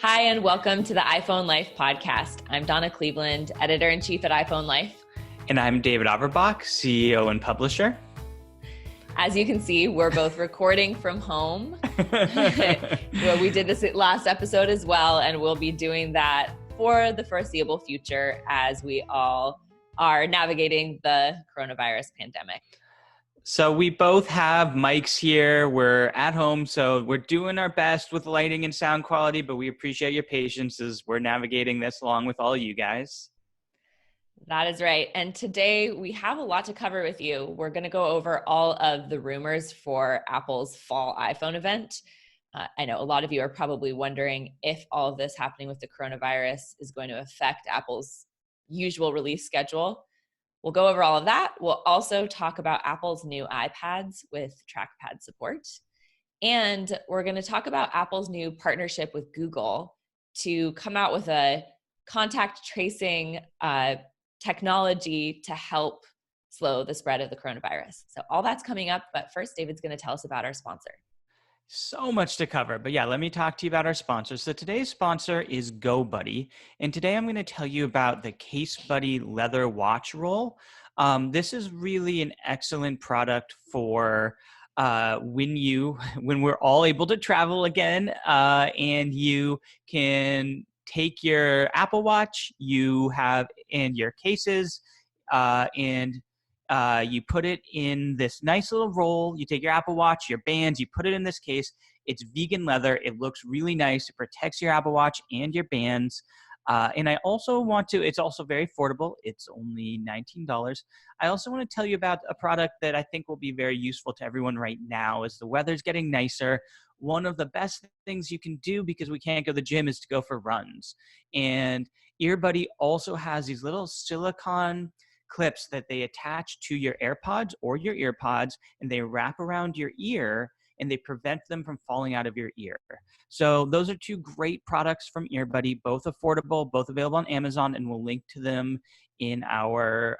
Hi, and welcome to the iPhone Life podcast. I'm Donna Cleveland, editor-in-chief at iPhone Life. And I'm David Averbach, CEO and publisher. As you can see, we're both recording from home. Well, we did this last episode as well, and we'll be doing that for the foreseeable future as we all are navigating the coronavirus pandemic. So we both have mics here. We're at home, so we're doing our best with lighting and sound quality, but we appreciate your patience as we're navigating this along with all you guys. That is right. And today we have a lot to cover with you. We're going to go over all of the rumors for Apple's fall iPhone event. I know a lot of you are probably wondering if all of this happening with the coronavirus is going to affect Apple's usual release schedule. We'll go over all of that. We'll also talk about Apple's new iPads with trackpad support. And we're going to talk about Apple's new partnership with Google to come out with a contact tracing technology to help slow the spread of the coronavirus. So all that's coming up. But first, David's going to tell us about our sponsor. So much to cover, but yeah, let me talk to you about our sponsor. So today's sponsor is GoBuddy, and today I'm going to tell you about the Case Buddy leather watch roll. This is really an excellent product for when we're all able to travel again, and you can take your Apple Watch, and your cases, and you put it in this nice little roll. You take your Apple Watch, your bands, you put it in this case. It's vegan leather. It looks really nice. It protects your Apple Watch and your bands. And I also it's also very affordable. It's only $19. I also want to tell you about a product that I think will be very useful to everyone right now as the weather's getting nicer. One of the best things you can do because we can't go to the gym is to go for runs. And Earbuddy also has these little silicone clips that they attach to your AirPods or your EarPods, and they wrap around your ear and they prevent them from falling out of your ear. So those are two great products from Earbuddy, both affordable, both available on Amazon, and we'll link to them in our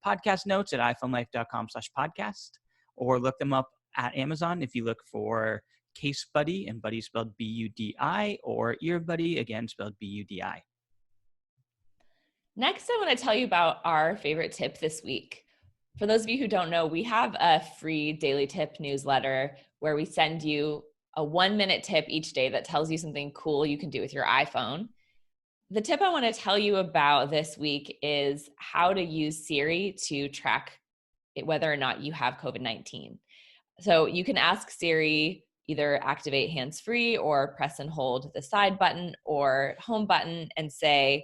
podcast notes at iPhoneLife.com/podcast, or look them up at Amazon if you look for Case Buddy, and Buddy spelled B-U-D-I, or Earbuddy, again spelled B-U-D-I. Next, I want to tell you about our favorite tip this week. For those of you who don't know, we have a free daily tip newsletter where we send you a 1-minute tip each day that tells you something cool you can do with your iPhone. The tip I want to tell you about this week is how to use Siri to track whether or not you have COVID-19. So you can ask Siri, either activate hands-free or press and hold the side button or home button and say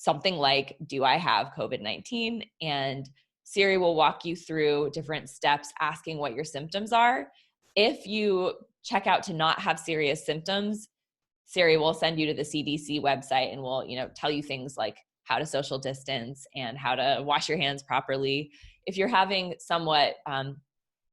something like, do I have COVID-19? And Siri will walk you through different steps asking what your symptoms are. If you check out to not have serious symptoms, Siri will send you to the CDC website and will, tell you things like how to social distance and how to wash your hands properly. If you're having somewhat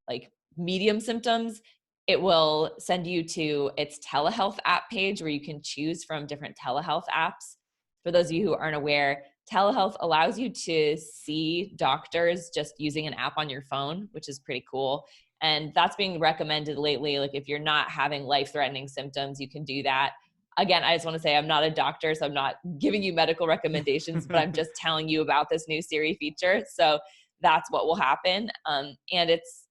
like medium symptoms, it will send you to its telehealth app page where you can choose from different telehealth apps. For those of you who aren't aware, telehealth allows you to see doctors just using an app on your phone, which is pretty cool. And that's being recommended lately. Like if you're not having life-threatening symptoms, you can do that. Again, I just want to say I'm not a doctor, so I'm not giving you medical recommendations, but I'm just telling you about this new Siri feature. So that's what will happen. And it's,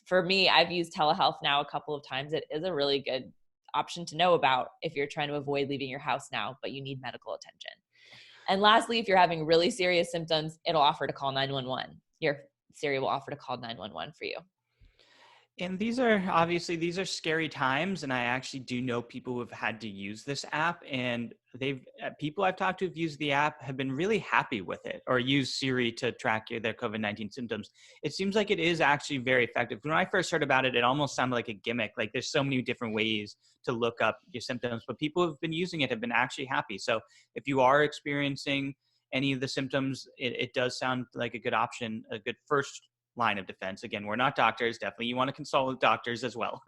for me, I've used telehealth now a couple of times. It is a really good option to know about if you're trying to avoid leaving your house now, but you need medical attention. And lastly, if you're having really serious symptoms, it'll offer to call 911. Your Siri will offer to call 911 for you. And these are scary times, and I actually do know people who have had to use this app, and people I've talked to who've used the app have been really happy with it, or use Siri to track their COVID-19 symptoms. It seems like it is actually very effective. When I first heard about it, it almost sounded like a gimmick. Like there's so many different ways to look up your symptoms, but people who've been using it have been actually happy. So if you are experiencing any of the symptoms, it does sound like a good option, a good first line of defense. Again, we're not doctors. Definitely you want to consult with doctors as well.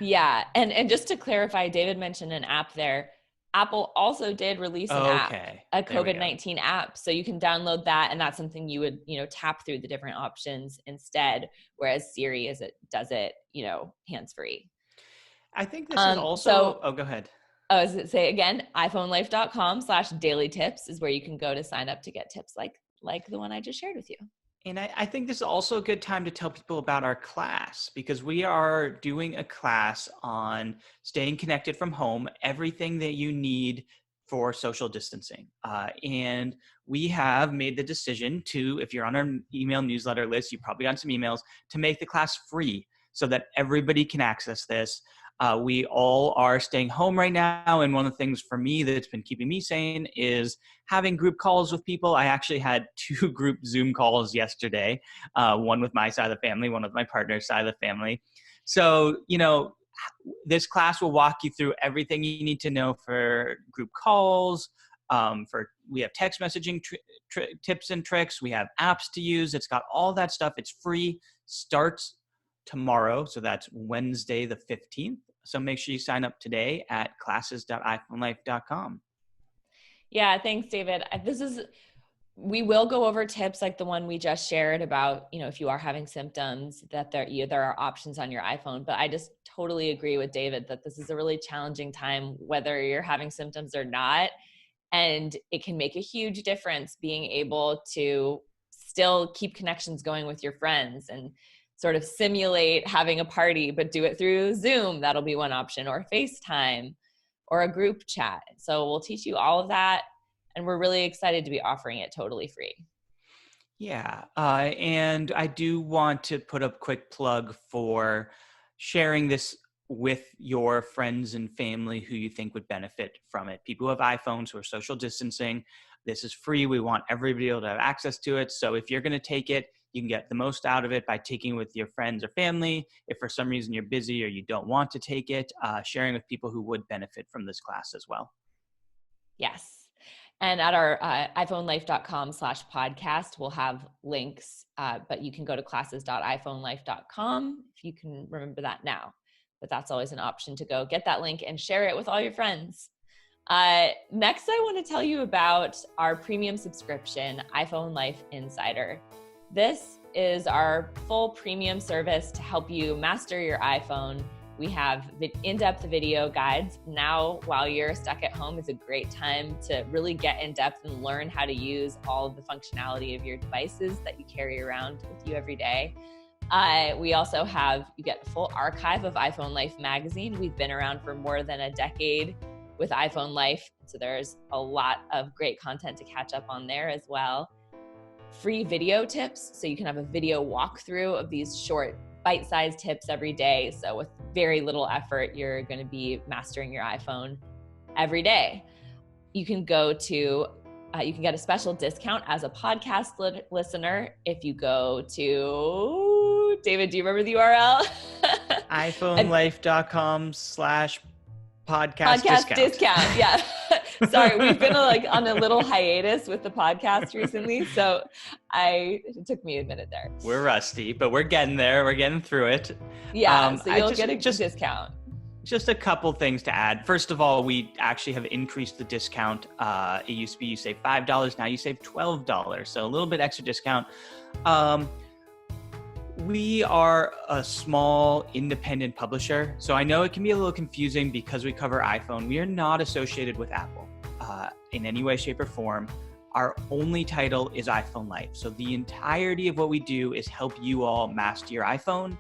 Yeah. And just to clarify, David mentioned an app there. Apple also did release an app, a COVID-19 app. So you can download that, and that's something you would, tap through the different options instead, whereas Siri does it, hands-free. I think this is also, go ahead. Oh, is it say again, iPhoneLife.com/daily tips is where you can go to sign up to get tips like the one I just shared with you. And I think this is also a good time to tell people about our class, because we are doing a class on staying connected from home, everything that you need for social distancing. And we have made the decision to, if you're on our email newsletter list, you probably got some emails, to make the class free so that everybody can access this. We all are staying home right now. And one of the things for me that's been keeping me sane is having group calls with people. I actually had 2 group Zoom calls yesterday, one with my side of the family, one with my partner's side of the family. So, this class will walk you through everything you need to know for group calls. We have text messaging tips and tricks. We have apps to use. It's got all that stuff. It's free. Starts tomorrow. So that's Wednesday, the 15th. So make sure you sign up today at classes.iPhoneLife.com. Yeah, thanks, David. We will go over tips like the one we just shared about, if you are having symptoms, that there are options on your iPhone. But I just totally agree with David that this is a really challenging time, whether you're having symptoms or not. And it can make a huge difference being able to still keep connections going with your friends and sort of simulate having a party, but do it through Zoom. That'll be one option, or FaceTime, or a group chat. So we'll teach you all of that. And we're really excited to be offering it totally free. Yeah. And I do want to put a quick plug for sharing this with your friends and family who you think would benefit from it. People who have iPhones, who are social distancing. This is free. We want everybody able to have access to it. So if you're going to take it, you can get the most out of it by taking it with your friends or family. If for some reason you're busy or you don't want to take it, sharing with people who would benefit from this class as well. Yes. And at our iPhoneLife.com/podcast, we'll have links, but you can go to classes.iPhoneLife.com if you can remember that now. But that's always an option to go get that link and share it with all your friends. Next, I want to tell you about our premium subscription, iPhone Life Insider. This is our full premium service to help you master your iPhone. We have in-depth video guides. Now, while you're stuck at home, is a great time to really get in depth and learn how to use all of the functionality of your devices that you carry around with you every day. We also you get a full archive of iPhone Life magazine. We've been around for more than a decade with iPhone Life, so there's a lot of great content to catch up on there as well. Free video tips, so you can have a video walkthrough of these short bite-sized tips every day. So with very little effort, you're going to be mastering your iPhone every day. You can you can get a special discount as a podcast listener if you go to, David, do you remember the URL? iPhoneLife.com/podcast discount. Yeah. Sorry, we've been on a little hiatus with the podcast recently, so it took me a minute there. We're rusty, but we're getting there. We're getting through it. Yeah, so you'll get a discount. Just a couple things to add. First of all, we actually have increased the discount. It used to be you save $5, now you save $12, so a little bit extra discount. We are a small independent publisher, so I know it can be a little confusing because we cover iPhone. We are not associated with Apple in any way, shape, or form. Our only title is iPhone Life. So the entirety of what we do is help you all master your iPhone.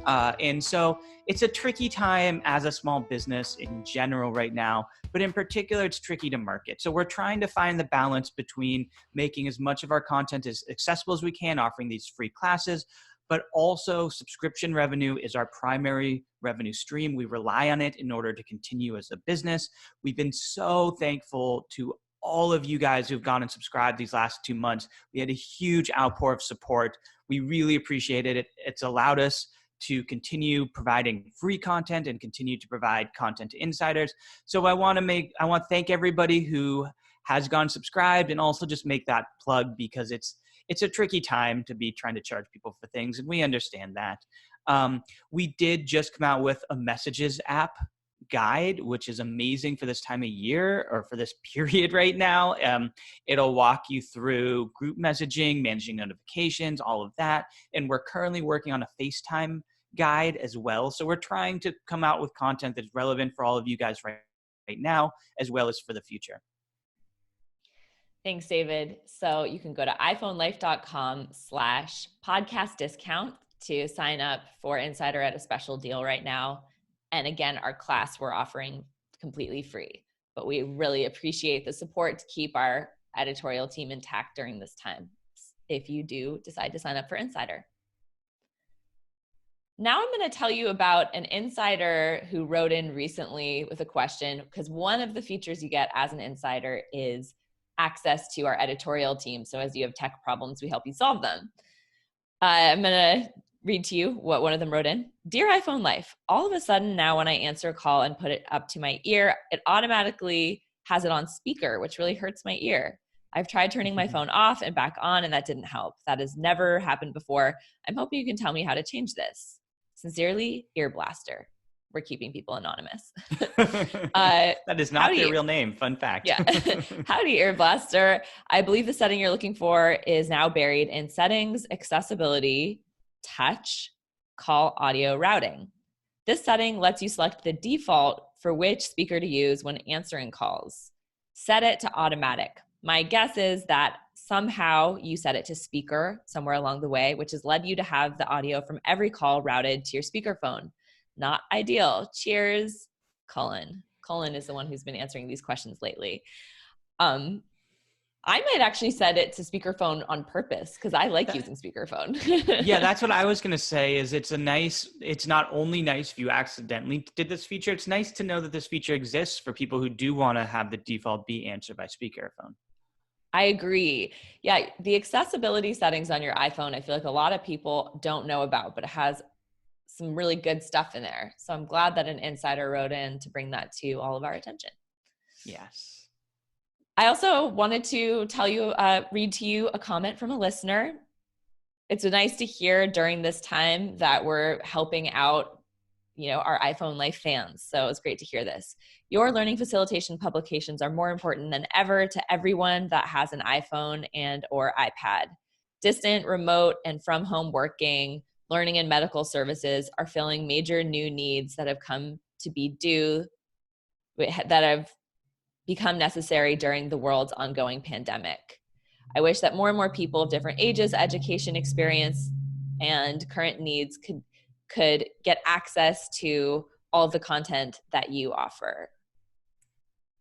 And so it's a tricky time as a small business in general right now, but in particular, it's tricky to market. So we're trying to find the balance between making as much of our content as accessible as we can, offering these free classes, but also subscription revenue is our primary revenue stream. We rely on it in order to continue as a business. We've been so thankful to all of you guys who've gone and subscribed these last 2 months. We had a huge outpour of support. We really appreciated it. It's allowed us to continue providing free content and continue to provide content to insiders. So I want to thank everybody who has gone subscribed, and also just make that plug because it's a tricky time to be trying to charge people for things, and we understand that. We did just come out with a Messages app guide, which is amazing for this time of year or for this period right now. It'll walk you through group messaging, managing notifications, all of that. And we're currently working on a FaceTime guide as well. So we're trying to come out with content that's relevant for all of you guys right now, as well as for the future. Thanks, David. So you can go to iPhoneLife.com/podcast discount to sign up for Insider at a special deal right now. And again, our class we're offering completely free, but we really appreciate the support to keep our editorial team intact during this time if you do decide to sign up for Insider. Now I'm going to tell you about an insider who wrote in recently with a question, because one of the features you get as an insider is access to our editorial team. So as you have tech problems, we help you solve them. I'm going to read to you what one of them wrote in. Dear iPhone Life, all of a sudden now when I answer a call and put it up to my ear, it automatically has it on speaker, which really hurts my ear. I've tried turning my phone off and back on, and that didn't help. That has never happened before. I'm hoping you can tell me how to change this. Sincerely, Ear Blaster. We're keeping people anonymous. That is not their real name. Fun fact. Yeah. Howdy, Ear Blaster. I believe the setting you're looking for is now buried in Settings, Accessibility, Touch, Call Audio Routing. This setting lets you select the default for which speaker to use when answering calls. Set it to automatic. My guess is that somehow you set it to speaker somewhere along the way, which has led you to have the audio from every call routed to your speakerphone. Not ideal. Cheers, Cullen. Cullen is the one who's been answering these questions lately. I might actually set it to speakerphone on purpose because I like using speakerphone. Yeah, that's what I was going to say is it's not only nice if you accidentally did this feature, it's nice to know that this feature exists for people who do want to have the default be answered by speakerphone. I agree. Yeah, the accessibility settings on your iPhone, I feel like a lot of people don't know about, but it has some really good stuff in there. So I'm glad that an insider wrote in to bring that to all of our attention. Yes. I also wanted to read to you a comment from a listener. It's nice to hear during this time that we're helping out, our iPhone Life fans. So it's great to hear this. Your learning facilitation publications are more important than ever to everyone that has an iPhone and or iPad. Distant, remote, and from home working, learning and medical services are filling major new needs that have come to be that have become necessary during the world's ongoing pandemic. I wish that more and more people of different ages, education experience, and current needs could get access to all of the content that you offer.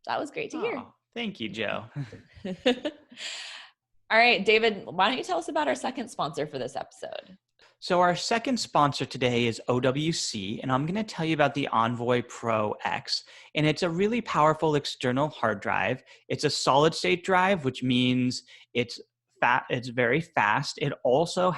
That was great to hear. Thank you, Joe. All right, David, why don't you tell us about our second sponsor for this episode? So our second sponsor today is OWC, and I'm going to tell you about the Envoy Pro X. And it's a really powerful external hard drive. It's a solid state drive, which means it's very fast. It also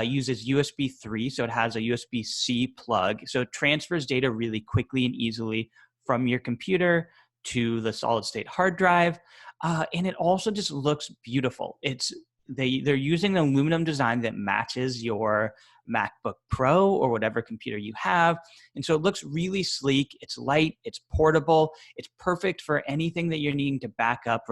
uses USB 3, so it has a USB-C plug. So it transfers data really quickly and easily from your computer to the solid state hard drive. And it also just looks beautiful. They're using an aluminum design that matches your MacBook Pro or whatever computer you have. And so it looks really sleek. It's light. It's portable. It's perfect for anything that you're needing to back up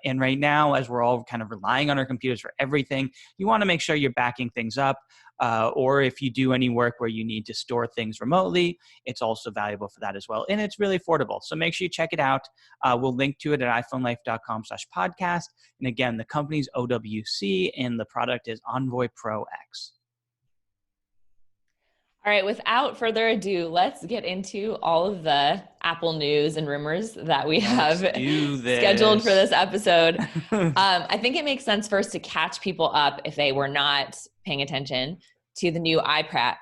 and right now, as we're all kind of relying on our computers for everything, you want to make sure you're backing things up. Or if you do any work where you need to store things remotely, it's also valuable for that as well. And it's really affordable. So make sure you check it out. We'll link to it at iPhoneLife.com/podcast. And again, the company's OWC and the product is Envoy Pro X. All right, without further ado, let's get into all of the Apple news and rumors that we have scheduled for this episode. I think it makes sense first to catch people up if they were not paying attention to the new iPad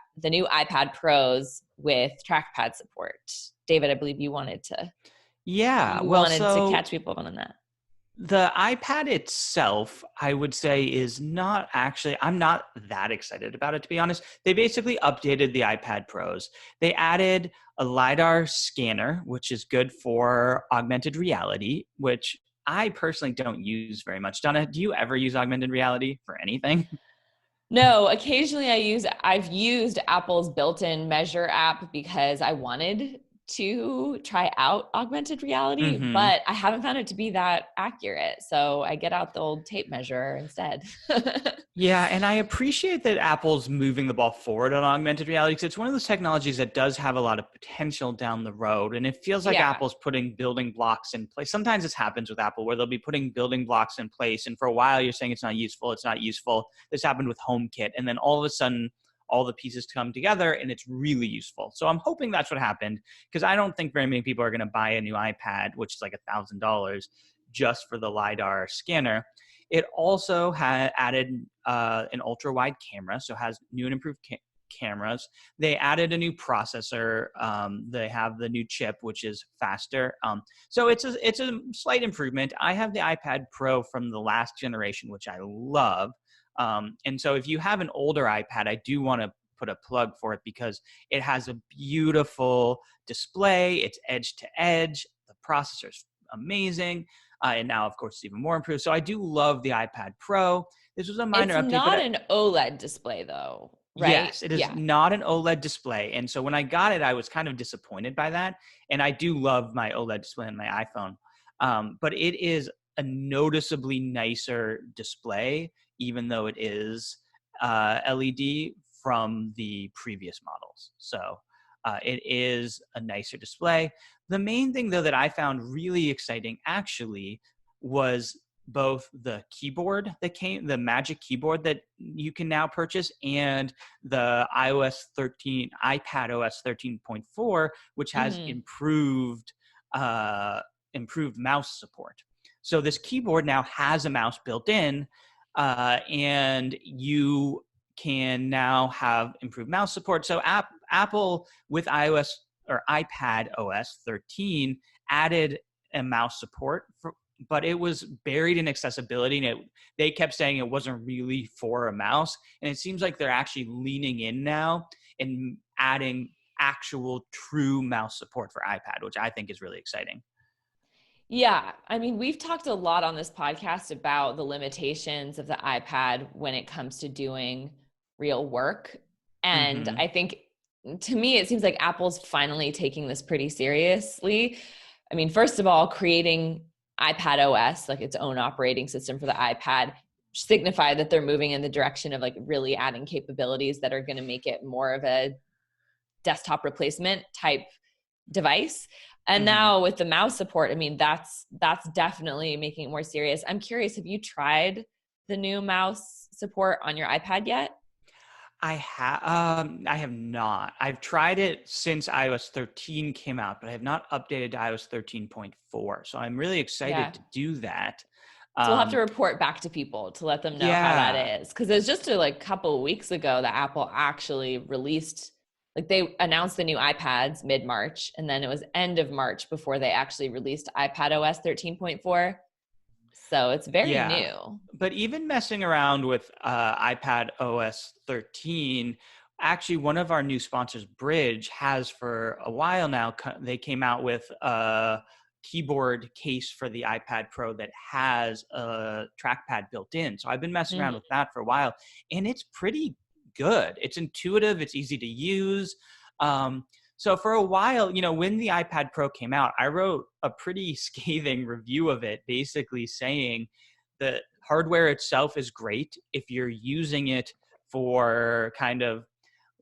Pros with trackpad support. David, I believe you wanted to. Yeah, to catch people up on that. The iPad itself, I would say, I'm not that excited about it, to be honest. They basically updated the iPad Pros. They added a LiDAR scanner, which is good for augmented reality, which I personally don't use very much. Donna, do you ever use augmented reality for anything? No, occasionally I've used Apple's built-in Measure app because I wanted to try out augmented reality, Mm-hmm. but I haven't found it to be that accurate. So I get out the old tape measure instead. Yeah, and I appreciate that Apple's moving the ball forward on augmented reality because it's one of those technologies that does have a lot of potential down the road. And it feels like Yeah. Apple's putting building blocks in place. Sometimes this happens with Apple where they'll be putting building blocks in place. And for a while, you're saying it's not useful. It's not useful. This happened with HomeKit. And then all of a sudden, all the pieces come together and it's really useful. So I'm hoping that's what happened because I don't think very many people are going to buy a new iPad, which is like $1,000 just for the LiDAR scanner. It also had added an ultra-wide camera, so has new and improved cameras. They added a new processor. They have the new chip, which is faster. So it's a slight improvement. I have the iPad Pro from the last generation, which I love. And so if you have an older iPad, I do want to put a plug for it because it has a beautiful display. It's edge to edge. The processor's amazing. And now, of course, it's even more improved. So I do love the iPad Pro. This was a minor It's update, but not an OLED display though, right? yes, it is Yeah. not an OLED display. And so when I got it, I was kind of disappointed by that. And I do love my OLED display on my iPhone. But it is a noticeably nicer display, even though it is LED from the previous models. So it is a nicer display. The main thing, though, that I found really exciting actually was both the keyboard that came, the Magic Keyboard that you can now purchase, and the iPad OS 13.4, which has Mm-hmm. improved mouse support. So this keyboard now has a mouse built in, and you can now have improved mouse support. So Apple with iOS or iPad OS 13 added a mouse support but it was buried in accessibility, and they kept saying it wasn't really for a mouse. And it seems like they're actually leaning in now and adding actual true mouse support for iPad, which I think is really exciting. Yeah. I mean, we've talked a lot on this podcast about the limitations of the iPad when it comes to doing real work. And Mm-hmm. I think to me, it seems like Apple's finally taking this pretty seriously. I mean, first of all, creating iPad OS, like its own operating system for the iPad, signify that they're moving in the direction of like really adding capabilities that are going to make it more of a desktop replacement type device. And Mm-hmm. now with the mouse support, I mean, that's definitely making it more serious. I'm curious, have you tried the new mouse support on your iPad yet? I have not. I've tried it since iOS 13 came out, but I have not updated to iOS 13.4. So I'm really excited Yeah. to do that. So we'll have to Um, report back to people to let them know how yeah, that is. Because it was just a like couple of weeks ago that Apple actually released, like they announced the new iPads mid-March, and then it was end of March before they actually released iPad OS 13.4. So it's very yeah. new. But even messing around with iPad OS 13, actually one of our new sponsors, Bridge, has for a while now, they came out with a keyboard case for the iPad Pro that has a trackpad built in. So I've been messing around Mhm. with that for a while, and it's pretty good. It's intuitive. It's easy to use. So for a while, when the iPad Pro came out, I wrote a pretty scathing review of it, basically saying the hardware itself is great if you're using it for kind of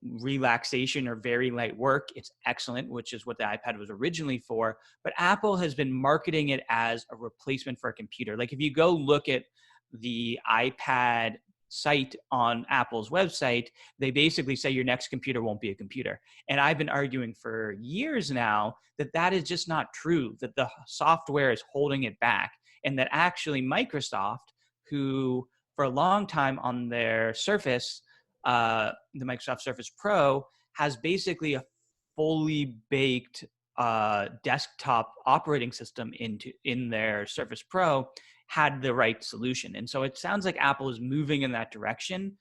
relaxation or very light work. It's excellent, which is what the iPad was originally for. But Apple has been marketing it as a replacement for a computer. Like if you go look at the iPad site on Apple's website, they basically say your next computer won't be a computer. And I've been arguing for years now that that is just not true, that the software is holding it back, and that actually Microsoft, who for a long time on their Surface, the Microsoft Surface Pro, has basically a fully baked desktop operating system in their Surface Pro, had the right solution. And so it sounds like Apple is moving in that direction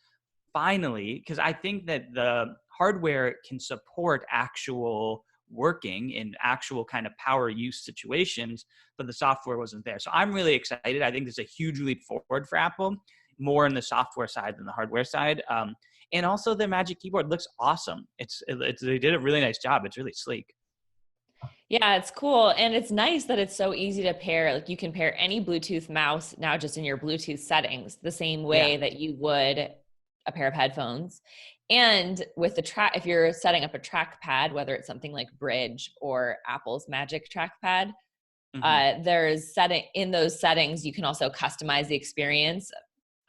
finally, because I think that the hardware can support actual working in actual kind of power use situations, but the software wasn't there. So I'm really excited. I think there's a huge leap forward for Apple, more in the software side than the hardware side. And also the Magic Keyboard looks awesome. They did a really nice job. It's really sleek. Yeah, it's cool. And it's nice that it's so easy to pair. Like you can pair any Bluetooth mouse now just in your Bluetooth settings, the same Yeah. way that you would a pair of headphones. And with the track, if you're setting up a trackpad, whether it's something like Bridge or Apple's Magic Trackpad, Hmm. there's setting in those settings, you can also customize the experience.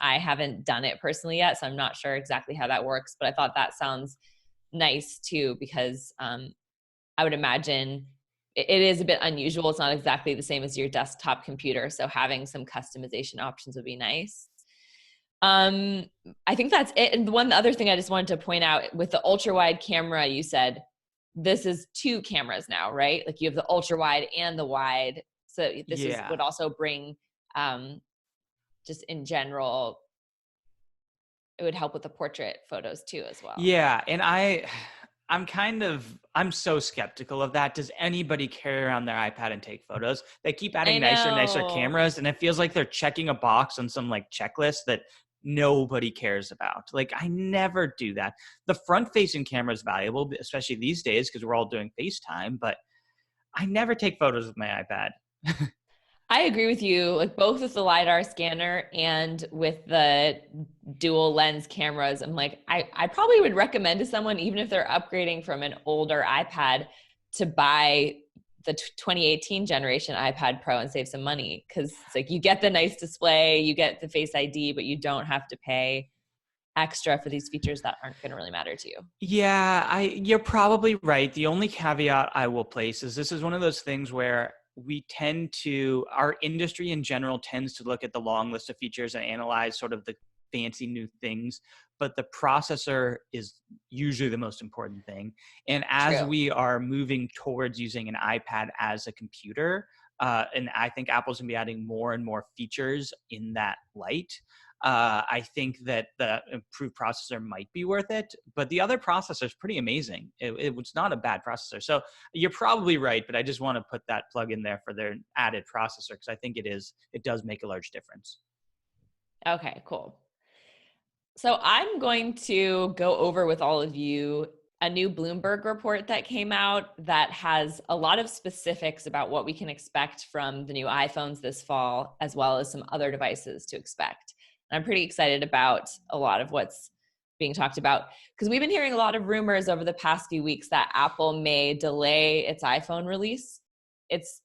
I haven't done it personally yet, so I'm not sure exactly how that works, but I thought that sounds nice too, because I would imagine it is a bit unusual. It's not exactly the same as your desktop computer. So having some customization options would be nice. Um, I think that's it. And one other thing I just wanted to point out with the ultra wide camera, you said this is two cameras now, right? Like you have the ultra wide and the wide. So this is Yeah. would also bring um, just in general, it would help with the portrait photos too as well. Yeah, and I'm so skeptical of that. Does anybody carry around their iPad and take photos? They keep I adding nicer and nicer know. cameras, and it feels like they're checking a box on some like checklist that nobody cares about. Like I never do that. The front facing camera is valuable, especially these days because we're all doing FaceTime, but I never take photos with my iPad. I agree with you, like both with the LiDAR scanner and with the dual lens cameras. I'm like, I probably would recommend to someone, even if they're upgrading from an older iPad, to buy the 2018 generation iPad Pro and save some money. Cause it's like you get the nice display, you get the Face ID, but you don't have to pay extra for these features that aren't going to really matter to you. Yeah, you're probably right. The only caveat I will place is this is one of those things where our industry in general tends to look at the long list of features and analyze sort of the fancy new things, but the processor is usually the most important thing. And as True. we are moving towards using an iPad as a computer, and I think Apple's gonna be adding more and more features in that light. I think that the improved processor might be worth it, but the other processor is pretty amazing. It was not a bad processor. So you're probably right, but I just want to put that plug in there for their added processor because I think it does make a large difference. Okay, cool. So I'm going to go over with all of you a new Bloomberg report that came out that has a lot of specifics about what we can expect from the new iPhones this fall, as well as some other devices to expect. And I'm pretty excited about a lot of what's being talked about because we've been hearing a lot of rumors over the past few weeks that Apple may delay its iPhone release.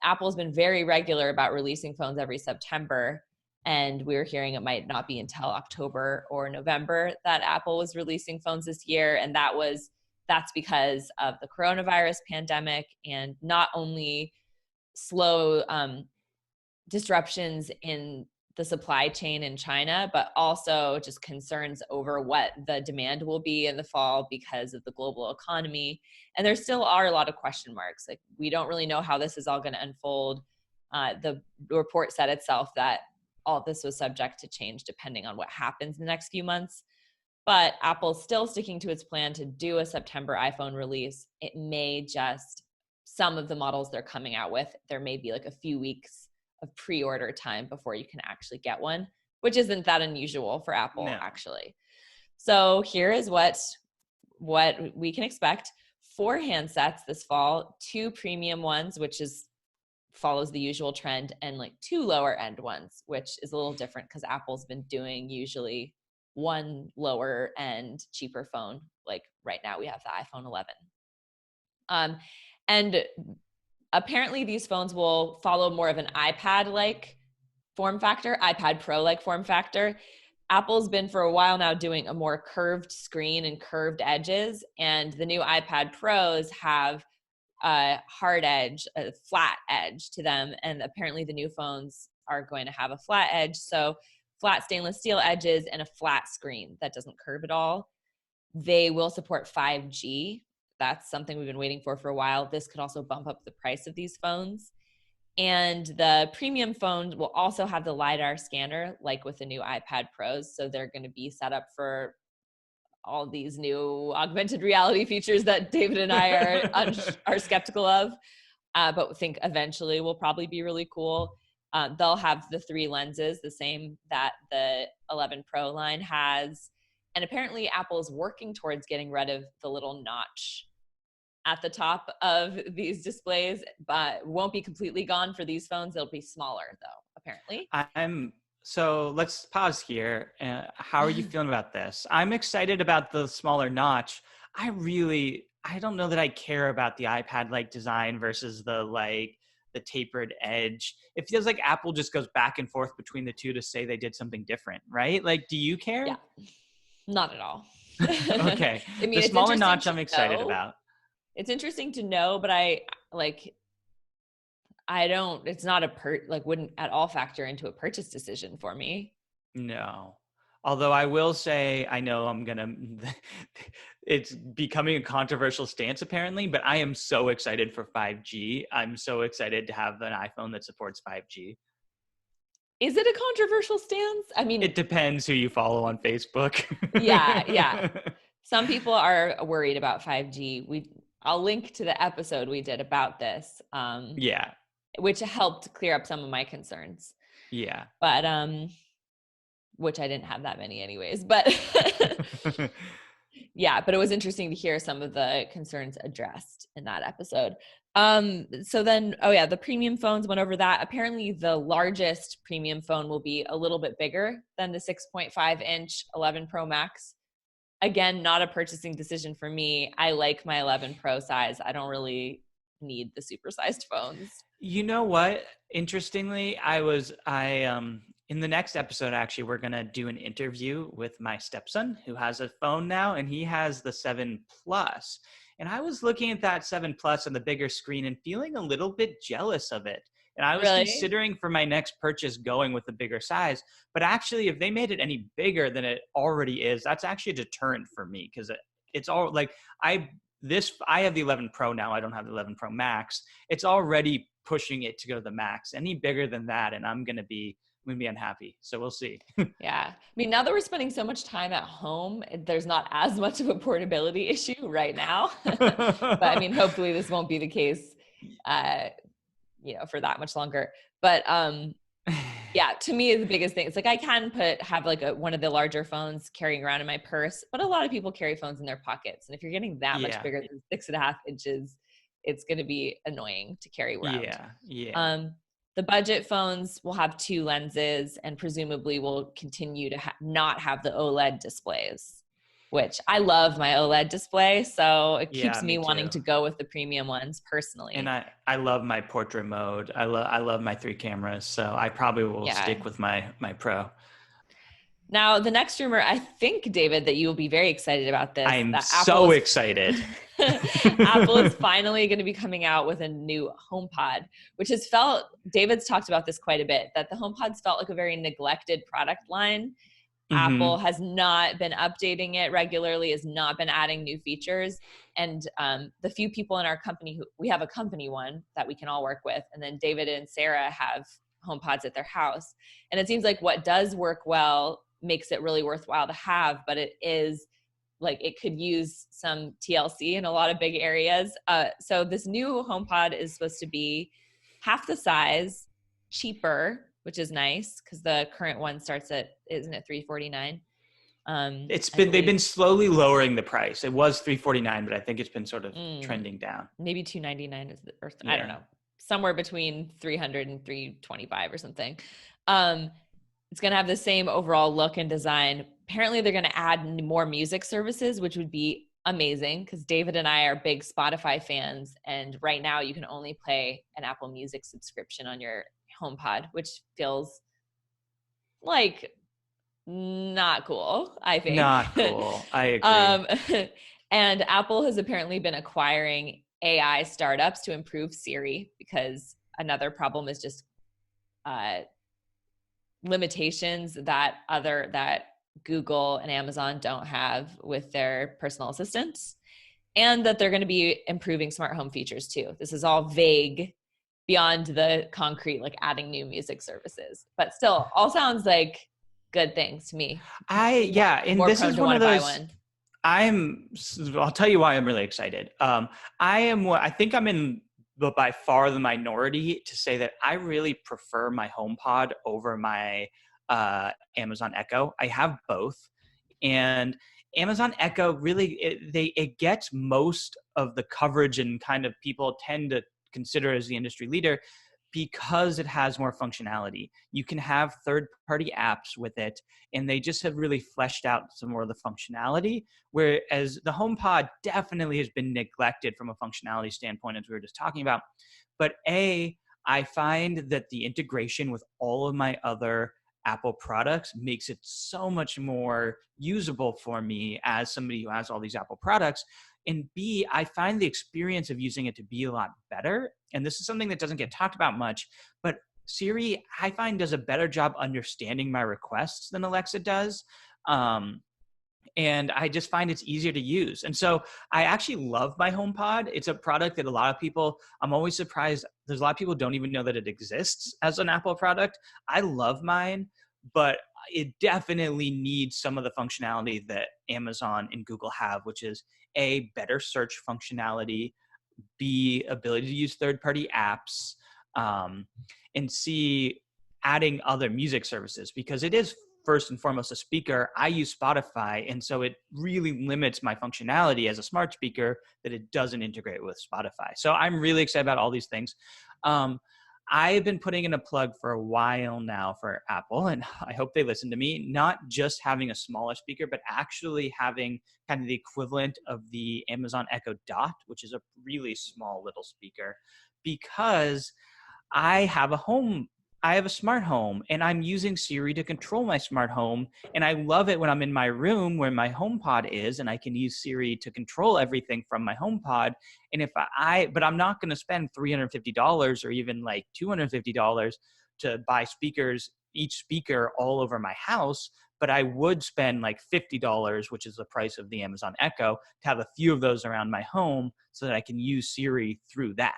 Apple's been very regular about releasing phones every September, and we were hearing it might not be until October or November that Apple was releasing phones this year. And that's because of the coronavirus pandemic and not only slow disruptions in the supply chain in China, but also just concerns over what the demand will be in the fall because of the global economy. And there still are a lot of question marks. Like we don't really know how this is all going to unfold. The report said itself that all this was subject to change depending on what happens in the next few months. But Apple's still sticking to its plan to do a September iPhone release. It may just, some of the models they're coming out with, there may be like a few weeks of pre-order time before you can actually get one, which isn't that unusual for Apple, No. actually. So here is what we can expect: 4 handsets this fall, 2 premium ones, which is follows the usual trend, and like 2 lower end ones, which is a little different because Apple's been doing usually one lower end cheaper phone. Like right now we have the iPhone 11. And apparently these phones will follow more of an iPad like form factor, iPad Pro like form factor. Apple's been for a while now doing a more curved screen and curved edges, and the new iPad Pros have a hard edge, a flat edge to them. And apparently the new phones are going to have a flat edge. So flat stainless steel edges and a flat screen that doesn't curve at all. They will support 5G. That's something we've been waiting for a while. This could also bump up the price of these phones. And the premium phone will also have the LiDAR scanner, like with the new iPad Pros. So they're going to be set up for all these new augmented reality features that David and I are skeptical of, but think eventually will probably be really cool. They'll have the 3 lenses, the same that the 11 Pro line has. And apparently Apple is working towards getting rid of the little notch at the top of these displays, but won't be completely gone for these phones. They'll be smaller though, apparently. So let's pause here. How are you feeling about this? I'm excited about the smaller notch. I don't know that I care about the iPad-like design versus the tapered edge. It feels like Apple just goes back and forth between the two to say they did something different, right? Like, do you care? Yeah, not at all. Okay. I mean, The it's smaller interesting notch to I'm excited know. about. It's interesting to know, but I don't, it's not wouldn't at all factor into a purchase decision for me. No. Although I will say, I know it's becoming a controversial stance apparently, but I am so excited for 5G. I'm so excited to have an iPhone that supports 5G. Is it a controversial stance? I mean, It depends who you follow on Facebook. yeah. Some people are worried about 5G. I'll link to the episode we did about this. Yeah. Which helped clear up some of my concerns. Yeah. But which I didn't have that many anyways, but yeah, but it was interesting to hear some of the concerns addressed in that episode. So then, the premium phones went over that. Apparently the largest premium phone will be a little bit bigger than the 6.5 inch 11 Pro Max. Again, not a purchasing decision for me. I like my 11 Pro size. I don't really need the supersized phones. You know what? Interestingly, in the next episode, actually, we're going to do an interview with my stepson who has a phone now, and he has the 7 Plus. And I was looking at that 7 Plus on the bigger screen and feeling a little bit jealous of it. And I was considering for my next purchase going with a bigger size. But actually, if they made it any bigger than it already is, that's actually a deterrent for me, because it's all like I have the 11 Pro now. I don't have the 11 Pro Max. It's already pushing it to go to the max. Any bigger than that, and I'm going to be unhappy. So we'll see. Yeah. I mean, now that we're spending so much time at home, there's not as much of a portability issue right now. But I mean, hopefully this won't be the case, for that much longer. But yeah, to me, the biggest thing, it's like I can have like one of the larger phones carrying around in my purse, but a lot of people carry phones in their pockets. And if you're getting that much bigger than 6.5 inches, it's going to be annoying to carry around. Yeah. The budget phones will have 2 lenses and presumably will continue to not have the OLED displays, which I love my OLED display. So it keeps me wanting to go with the premium ones personally. And I love my portrait mode. I love my 3 cameras. So I probably will stick with my Pro. Now, the next rumor, I think, David, that you will be very excited about this. I'm so excited. Apple is finally going to be coming out with a new HomePod, which David's talked about this quite a bit, that the HomePod's felt like a very neglected product line. Mm-hmm. Apple has not been updating it regularly, has not been adding new features. And the few people in our company, we have a company one that we can all work with. And then David and Sarah have HomePods at their house. And it seems like what does work well makes it really worthwhile to have, but it is like it could use some TLC in a lot of big areas. So this new HomePod is supposed to be half the size, cheaper, which is nice because the current one starts at, isn't it $349? They've been slowly lowering the price. It was $349, but I think it's been sort of trending down. Maybe $299 I don't know, somewhere between $300 and $325 or something. It's going to have the same overall look and design. Apparently they're going to add more music services, which would be amazing because David and I are big Spotify fans. And right now you can only play an Apple Music subscription on your HomePod, which feels like not cool, I think. Not cool. I agree. And Apple has apparently been acquiring AI startups to improve Siri because another problem is just limitations that Google and Amazon don't have with their personal assistants, and that they're going to be improving smart home features too. This is all vague beyond the concrete, like adding new music services, but still all sounds like good things to me. And this is one of those. I'll tell you why I'm really excited. I think I'm in by far the minority to say that I really prefer my HomePod over my Amazon Echo. I have both, and Amazon Echo really, it gets most of the coverage and kind of people tend to consider as the industry leader because it has more functionality. You can have third-party apps with it, and they just have really fleshed out some more of the functionality, whereas the HomePod definitely has been neglected from a functionality standpoint, as we were just talking about. But I find that the integration with all of my other Apple products makes it so much more usable for me as somebody who has all these Apple products. And B, I find the experience of using it to be a lot better. And this is something that doesn't get talked about much, but Siri, I find, does a better job understanding my requests than Alexa does. And I just find it's easier to use. And so I actually love my HomePod. It's a product that a lot of people, I'm always surprised, there's a lot of people who don't even know that it exists as an Apple product. I love mine, but it definitely needs some of the functionality that Amazon and Google have, which is A, better search functionality, B, ability to use third-party apps, and C, adding other music services, because it is first and foremost a speaker. I use Spotify, and so it really limits my functionality as a smart speaker that it doesn't integrate with Spotify. So I'm really excited about all these things. I've been putting in a plug for a while now for Apple, and I hope they listen to me, not just having a smaller speaker, but actually having kind of the equivalent of the Amazon Echo Dot, which is a really small little speaker, because I have a smart home, and I'm using Siri to control my smart home. And I love it when I'm in my room where my HomePod is, and I can use Siri to control everything from my HomePod. And but I'm not going to spend $350 or even like $250 to buy speakers, each speaker all over my house. But I would spend like $50, which is the price of the Amazon Echo, to have a few of those around my home so that I can use Siri through that.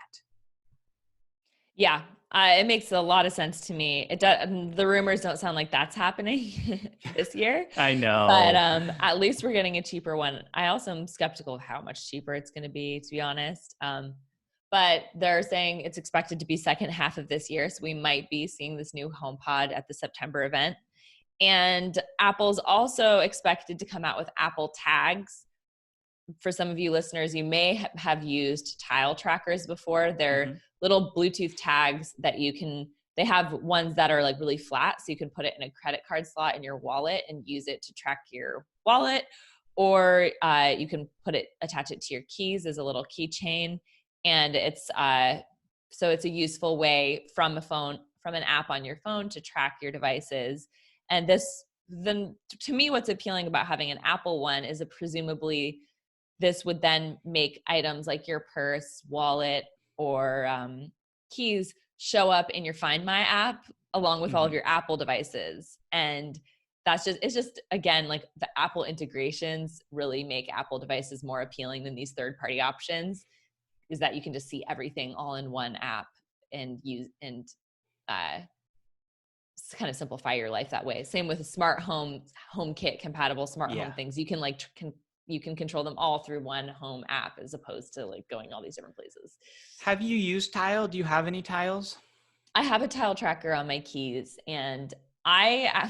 Yeah, it makes a lot of sense to me. It does, the rumors don't sound like that's happening this year, I but know. at least we're getting a cheaper one. I also am skeptical of how much cheaper it's going to be honest. But they're saying it's expected to be second half of this year, so we might be seeing this new HomePod at the September event. And Apple's also expected to come out with Apple Tags. For some of you listeners, you may have used Tile trackers before. They're little Bluetooth tags that they have ones that are like really flat, so you can put it in a credit card slot in your wallet and use it to track your wallet, or you can attach it to your keys as a little keychain. And it's a useful way from an app on your phone to track your devices. And to me, what's appealing about having an Apple one is presumably this would then make items like your purse, wallet, or keys show up in your Find My app along with all of your Apple devices. And it's just, again, like the Apple integrations really make Apple devices more appealing than these third-party options, is that you can just see everything all in one app and kind of simplify your life that way. Same with smart home, HomeKit compatible smart home things. You can you can control them all through one home app as opposed to like going all these different places. Have you used Tile? Do you have any tiles? I have a Tile tracker on my keys, and I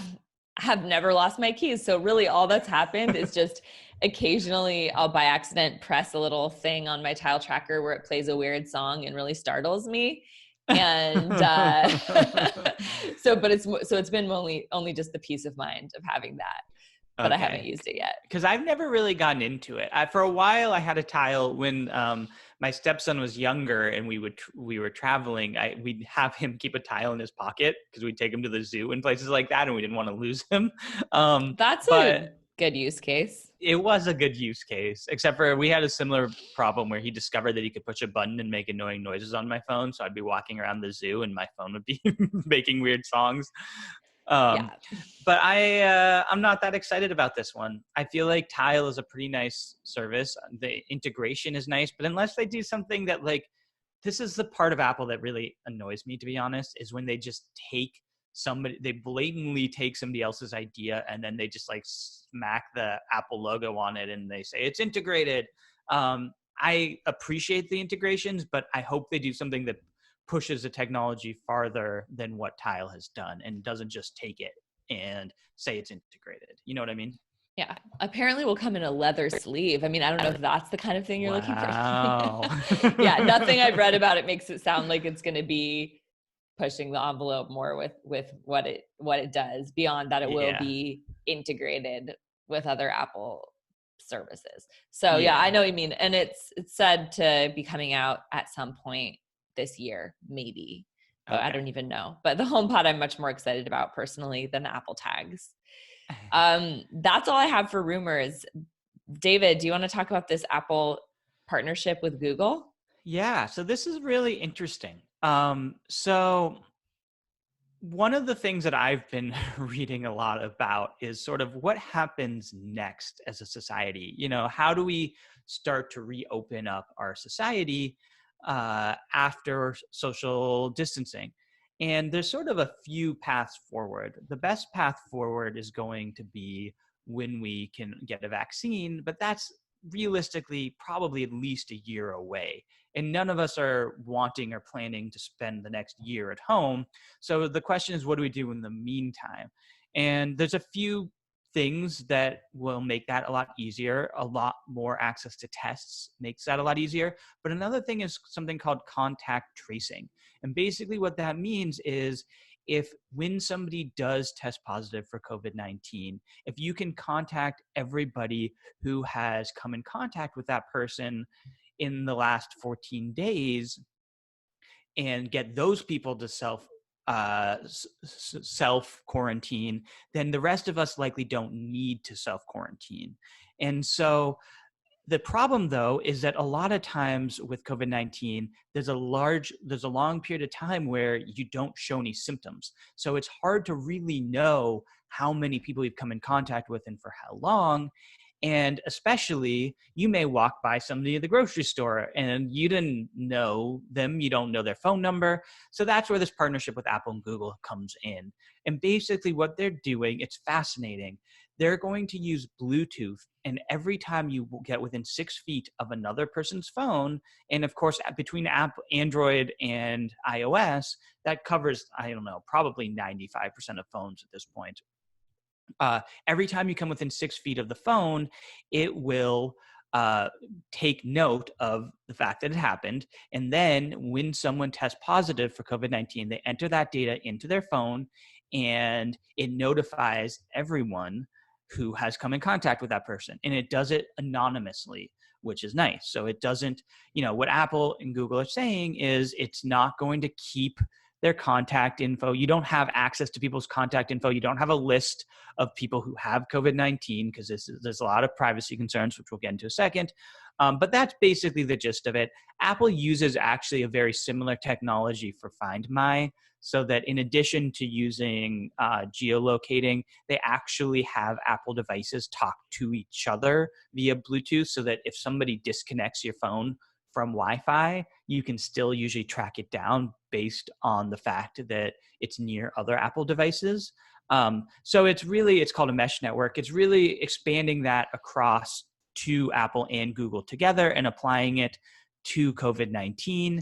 have never lost my keys. So really all that's happened is just occasionally I'll by accident press a little thing on my Tile tracker where it plays a weird song and really startles me. And it's been only just the peace of mind of having that. But I haven't used it yet. Because I've never really gotten into it. For a while, I had a Tile when my stepson was younger and we were traveling. We'd have him keep a Tile in his pocket because we'd take him to the zoo and places like that, and we didn't want to lose him. That's a good use case. It was a good use case, except for we had a similar problem where he discovered that he could push a button and make annoying noises on my phone. So I'd be walking around the zoo and my phone would be making weird songs. But I'm not that excited about this one. I feel like Tile is a pretty nice service. The integration is nice, but unless they do something that this is the part of Apple that really annoys me, to be honest, is when they just they blatantly take somebody else's idea and then they just smack the Apple logo on it and they say it's integrated. I appreciate the integrations, but I hope they do something that pushes the technology farther than what Tile has done and doesn't just take it and say it's integrated. You know what I mean? Yeah. Apparently will come in a leather sleeve. I mean, I don't know if that's the kind of thing you're looking for. Wow. Yeah, nothing I've read about it makes it sound like it's going to be pushing the envelope more with what it does, beyond that it will Yeah. be integrated with other Apple services. So yeah, I Yeah. know what you mean. And it's said to be coming out at some point this year, maybe, but I Okay. don't even know. But the HomePod I'm much more excited about personally than the Apple tags. That's all I have for rumors. David, do you want to talk about this Apple partnership with Google? Yeah, so this is really interesting. So one of the things that I've been reading a lot about is sort of what happens next as a society. You know, how do we start to reopen up our society after social distancing? And there's sort of a few paths forward. The best path forward is going to be when we can get a vaccine, but that's realistically probably at least a year away. And none of us are wanting or planning to spend the next year at home. So the question is, what do we do in the meantime? And there's a few things that will make that a lot easier. A lot more access to tests makes that a lot easier. But another thing is something called contact tracing. And basically, what that means is if when somebody does test positive for COVID-19, if you can contact everybody who has come in contact with that person in the last 14 days and get those people to self quarantine, then the rest of us likely don't need to self quarantine. And so the problem though is that a lot of times with COVID-19, there's a long period of time where you don't show any symptoms. So it's hard to really know how many people you've come in contact with and for how long. And especially, you may walk by somebody at the grocery store and you didn't know them, you don't know their phone number. So that's where this partnership with Apple and Google comes in. And basically, what they're doing, it's fascinating. They're going to use Bluetooth, and every time you get within 6 feet of another person's phone, and of course, between Android and iOS, that covers, I don't know, probably 95% of phones at this point. Every time you come within 6 feet of the phone, it will take note of the fact that it happened. And then when someone tests positive for COVID-19, they enter that data into their phone and it notifies everyone who has come in contact with that person. And it does it anonymously, which is nice. So it doesn't, what Apple and Google are saying is it's not going to keep their contact info. You don't have access to people's contact info. You don't have a list of people who have COVID-19 because there's a lot of privacy concerns, which we'll get into in a second. But that's basically the gist of it. Apple uses actually a very similar technology for Find My, so that in addition to using geolocating, they actually have Apple devices talk to each other via Bluetooth, so that if somebody disconnects your phone from Wi-Fi, you can still usually track it down based on the fact that it's near other Apple devices. So it's called a mesh network. It's really expanding that across to Apple and Google together and applying it to COVID-19.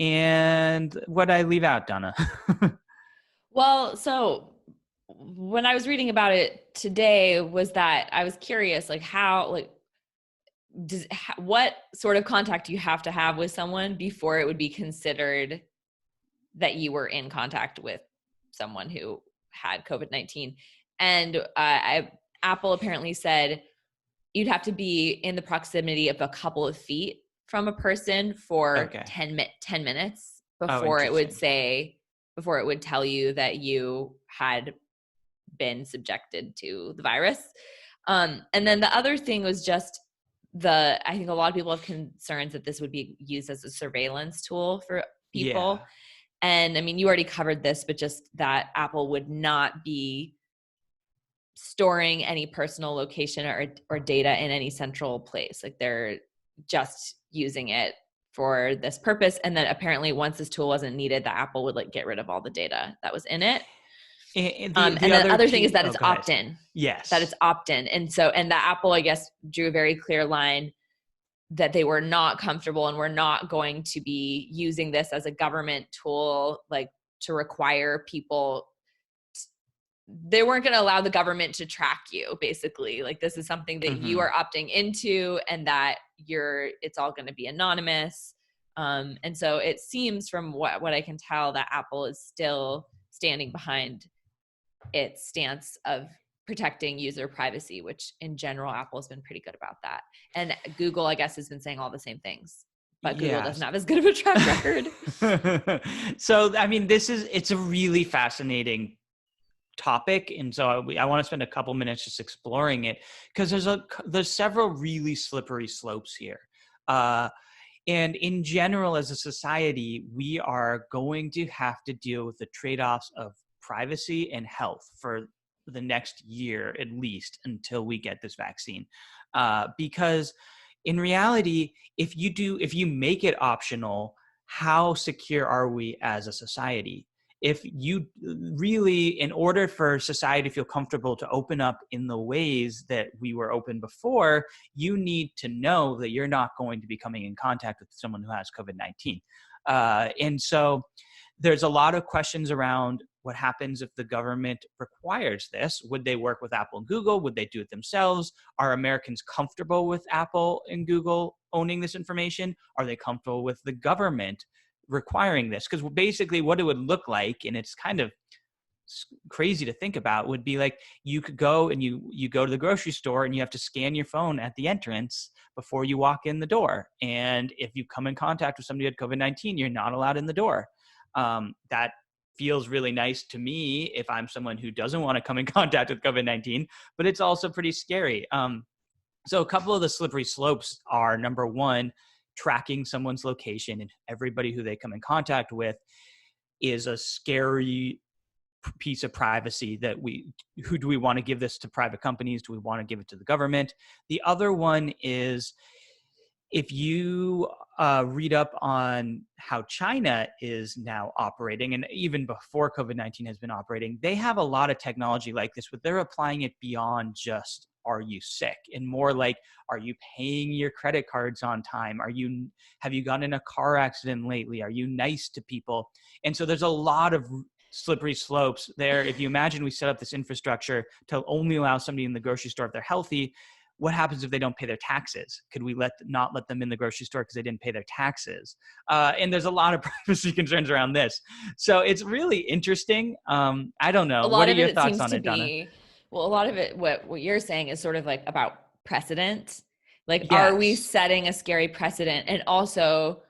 And what I leave out, Donna? Well, so when I was reading about it today was that I was curious, like how, like, what sort of contact you have to have with someone before it would be considered that you were in contact with someone who had COVID-19. And Apple apparently said you'd have to be in the proximity of a couple of feet from a person for Okay. 10 minutes Oh, before it would tell you that you had been subjected to the virus. And then the other thing was just I think a lot of people have concerns that this would be used as a surveillance tool for people. Yeah. And I mean, you already covered this, but just that Apple would not be storing any personal location or data in any central place. Like they're just using it for this purpose. And then apparently once this tool wasn't needed, the Apple would like get rid of all the data that was in it. And And then the other thing is that it's go ahead. opt-in. Yes. That it's opt-in. And the Apple, I guess, drew a very clear line that they were not comfortable and were not going to be using this as a government tool, like to require people they weren't going to allow the government to track you, basically. Like, this is something that you are opting into, and that it's all going to be anonymous. And so it seems, from what I can tell, that Apple is still standing behind its stance of protecting user privacy, which in general, Apple has been pretty good about that. And Google, I guess, has been saying all the same things, but Google doesn't have as good of a track record. So, I mean, it's a really fascinating topic. And so I want to spend a couple minutes just exploring it, because there's several really slippery slopes here. And in general, as a society, we are going to have to deal with the trade-offs of privacy and health for the next year, at least, until we get this vaccine. Because in reality, if you make it optional, how secure are we as a society? If you really, in order for society to feel comfortable to open up in the ways that we were open before, you need to know that you're not going to be coming in contact with someone who has COVID-19. And so there's a lot of questions around what happens if the government requires this. Would they work with Apple and Google? Would they do it themselves? Are Americans comfortable with Apple and Google owning this information? Are they comfortable with the government requiring this? Because basically what it would look like, and it's kind of crazy to think about, would be like, you could go and you go to the grocery store and you have to scan your phone at the entrance before you walk in the door. And if you come in contact with somebody who had COVID-19, you're not allowed in the door. That feels really nice to me if I'm someone who doesn't want to come in contact with COVID-19, but it's also pretty scary. So a couple of the slippery slopes are, number one, tracking someone's location, and everybody who they come in contact with is a scary piece of privacy that who do we want to give this to? Private companies? Do we want to give it to the government? The other one is, if you read up on how China is now operating, and even before COVID-19 has been operating, they have a lot of technology like this, but they're applying it beyond just, are you sick? And more like, are you paying your credit cards on time? Have you gotten in a car accident lately? Are you nice to people? And so there's a lot of slippery slopes there. If you imagine we set up this infrastructure to only allow somebody in the grocery store if they're healthy, what happens if they don't pay their taxes? Could we not let them in the grocery store because they didn't pay their taxes? And there's a lot of privacy concerns around this. So it's really interesting. I don't know. What are your thoughts on it, Donna? Well, a lot of it, what you're saying, is sort of like about precedent. Like, Yes. Are we setting a scary precedent, and also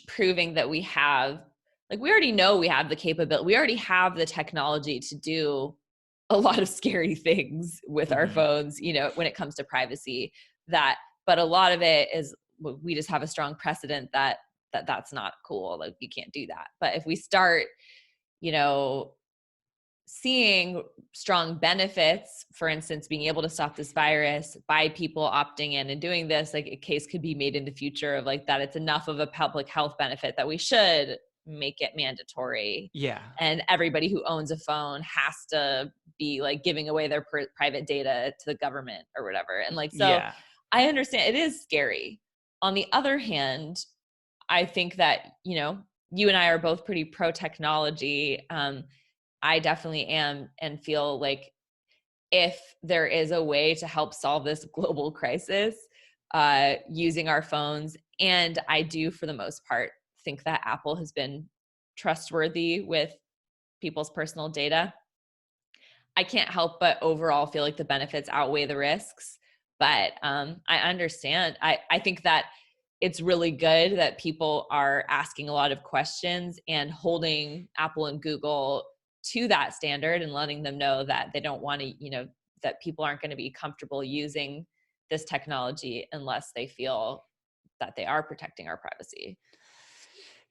proving that we have, like, we already know we have the capability, we already have the technology to do a lot of scary things with our phones, when it comes to privacy, but a lot of it is, we just have a strong precedent that's not cool. Like, you can't do that. But if we start, seeing strong benefits, for instance, being able to stop this virus by people opting in and doing this, like, a case could be made in the future of like that it's enough of a public health benefit that we should make it mandatory. Yeah. And everybody who owns a phone has to be like giving away their private data to the government or whatever. And like, so yeah. I understand it is scary. On the other hand, I think that, you and I are both pretty pro technology. I definitely am, and feel like if there is a way to help solve this global crisis using our phones, and I do, for the most part, think that Apple has been trustworthy with people's personal data, I can't help but overall feel like the benefits outweigh the risks. But I understand. I think that it's really good that people are asking a lot of questions and holding Apple and Google to that standard, and letting them know that they don't want to, that people aren't going to be comfortable using this technology unless they feel that they are protecting our privacy.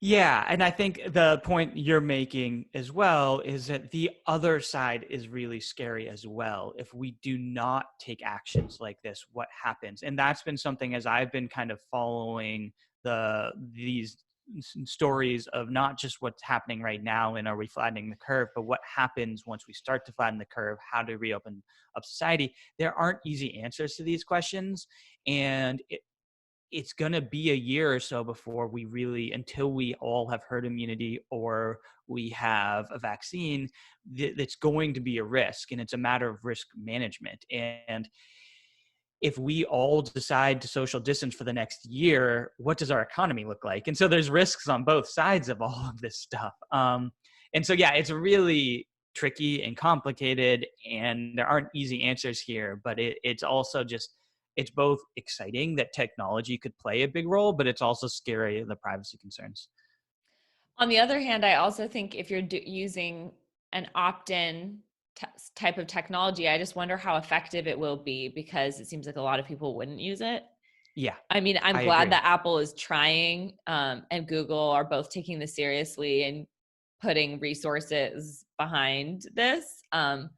Yeah. And I think the point you're making as well is that the other side is really scary as well. If we do not take actions like this, what happens? And that's been something, as I've been kind of following these stories of not just what's happening right now and are we flattening the curve, but what happens once we start to flatten the curve, how to reopen up society. There aren't easy answers to these questions. And it's going to be a year or so before we really, until we all have herd immunity or we have a vaccine, that's going to be a risk. And it's a matter of risk management. And if we all decide to social distance for the next year, what does our economy look like? And so there's risks on both sides of all of this stuff. And so, yeah, it's really tricky and complicated, and there aren't easy answers here, but it's also just, it's both exciting that technology could play a big role, but it's also scary, the privacy concerns. On the other hand, I also think if you're using an opt-in type of technology, I just wonder how effective it will be, because it seems like a lot of people wouldn't use it. Yeah. I mean, I'm I glad agree. that Apple is trying, and Google are both taking this seriously and putting resources behind this. But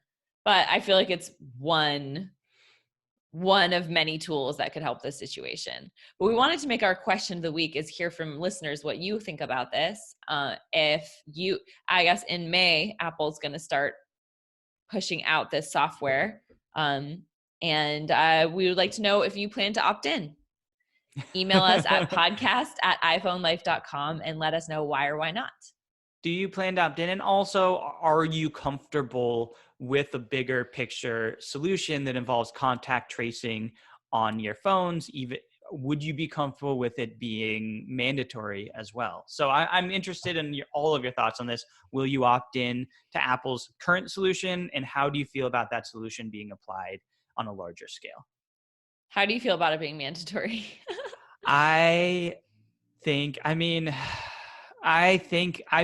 I feel like it's one of many tools that could help this situation. But we wanted to make our question of the week is hear from listeners what you think about this. I guess in May, Apple's going to start pushing out this software. And we would like to know if you plan to opt in. Email us at podcast@iPhoneLife.com and let us know why or why not. Do you plan to opt in? And also, are you comfortable with a bigger picture solution that involves contact tracing on your phones? Even would you be comfortable with it being mandatory as well? So I'm interested in all of your thoughts on this. Will you opt in to Apple's current solution? And how do you feel about that solution being applied on a larger scale? How do you feel about it being mandatory? I think I've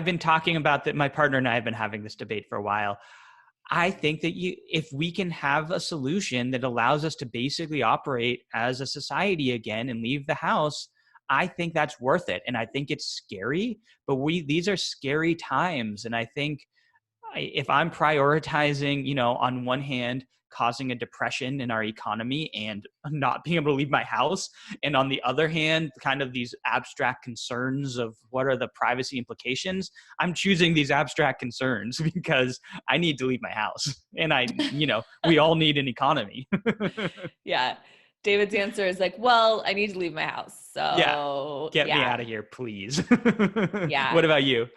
been talking about that. My partner and I have been having this debate for a while. I think that if we can have a solution that allows us to basically operate as a society again and leave the house, I think that's worth it. And I think it's scary, but these are scary times. And I think if I'm prioritizing, on one hand, causing a depression in our economy and not being able to leave my house, and on the other hand, kind of these abstract concerns of what are the privacy implications, I'm choosing these abstract concerns because I need to leave my house. And we all need an economy. Yeah. David's answer is like, well, I need to leave my house. So Get me out of here, please. Yeah. What about you?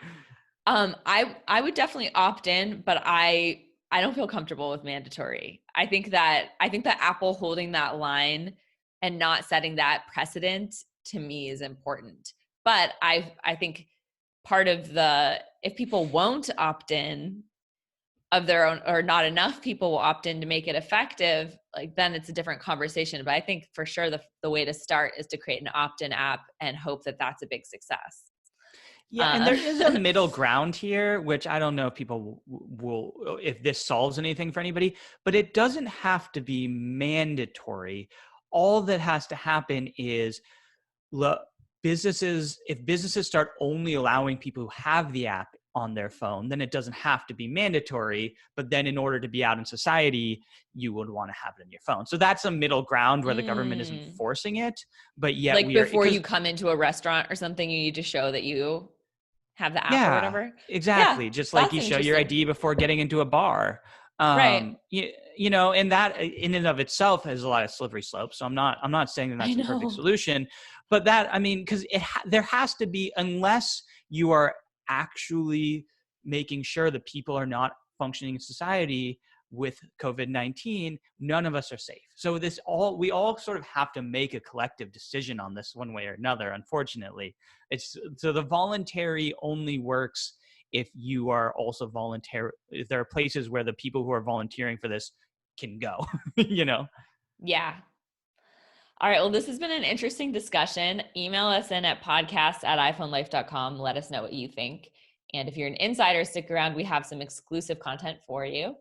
I would definitely opt in, but I don't feel comfortable with mandatory. I think that Apple holding that line and not setting that precedent to me is important. But I think part of if people won't opt in of their own, or not enough people will opt in to make it effective, like then it's a different conversation. But I think for sure the way to start is to create an opt-in app and hope that that's a big success. Yeah, and there is a middle ground here, which I don't know if people if this solves anything for anybody, but it doesn't have to be mandatory. All that has to happen is if businesses start only allowing people who have the app on their phone, then it doesn't have to be mandatory. But then in order to be out in society, you would want to have it on your phone. So that's a middle ground where the government isn't forcing it, but yet like before you come into a restaurant or something, you need to show that you have the app or whatever. Exactly. Yeah, just like you show your ID before getting into a bar. Right. And that in and of itself has a lot of slippery slopes. So I'm not saying that that's the perfect solution, but because there has to be, unless you are actually making sure that people are not functioning in society with COVID-19, none of us are safe. So we all sort of have to make a collective decision on this one way or another. Unfortunately, so the voluntary only works if you are also voluntary. If there are places where the people who are volunteering for this can go, Yeah. All right. Well, this has been an interesting discussion. Email us in at podcast@iPhoneLife.com. Let us know what you think. And if you're an insider, stick around. We have some exclusive content for you.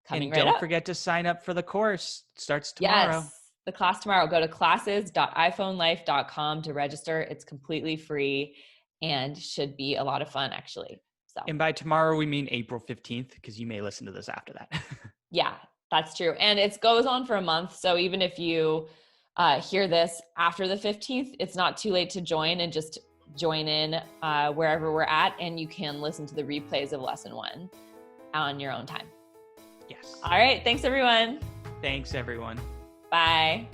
And don't forget to sign up for the course. It starts tomorrow. Yes, the class tomorrow. Go to classes.iPhoneLife.com to register. It's completely free and should be a lot of fun, actually. So. And by tomorrow, we mean April 15th, because you may listen to this after that. Yeah, that's true. And it goes on for a month. So even if you hear this after the 15th, it's not too late to join, and just join in wherever we're at. And you can listen to the replays of lesson 1 on your own time. Yes. All right. Thanks, everyone. Thanks, everyone. Bye.